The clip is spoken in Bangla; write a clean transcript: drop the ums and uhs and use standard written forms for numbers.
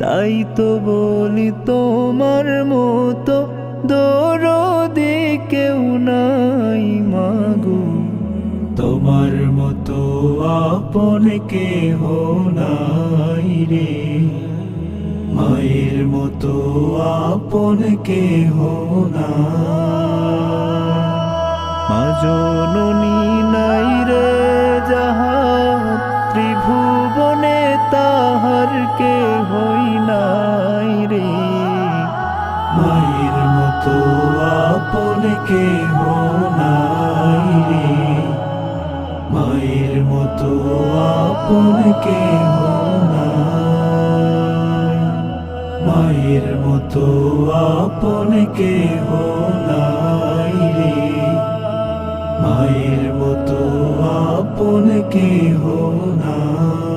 তাই তো বলি তোমার মতো দরদি কেউ নাই মাগো, তোমার মতো আপন কেহ নাই রে, মায়ের মতো আপন কেহ নাই। মা জননী নাই রে যাহার, ত্রিভুবনে তাহার কেহই নাই রে, মায়ের মতো আপন কেহ নাই রে, মায়ের মতো আপন কেহ নাই, মায়ের মতো আপন কেহ নাই রে, মায়ের মতো আপন কেহ নাই।